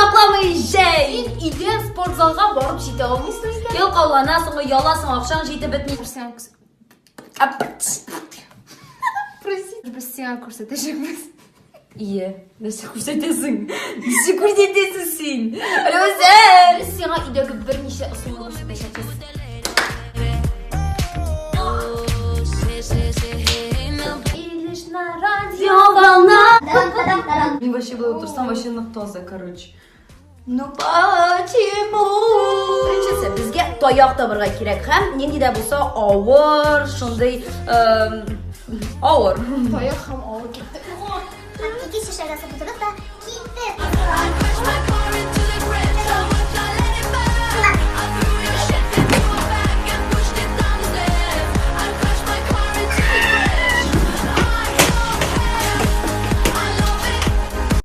сакламый жей. Үйден спорт залға барып жете алмайсың екен. Ел қауланасың, яласың, ақшаң жетіп бітмей. Біз саған көрсетешекпіз. Ие, нәрсе көрсетесің. Нәрсе көрсетесің сен. Әлеузер. Біз саған үйдегі бірнеше ұсыны көрсетешекпіз. Мен вообще былай отырсам, вообще нық таза, короче. Ну почему? Біріншісі, бізге таяқ табырға керек, һәм нендей де болса ауыр, шондай ауыр. Таяқ һәм ауыр кетті. Ике шешәгә сатып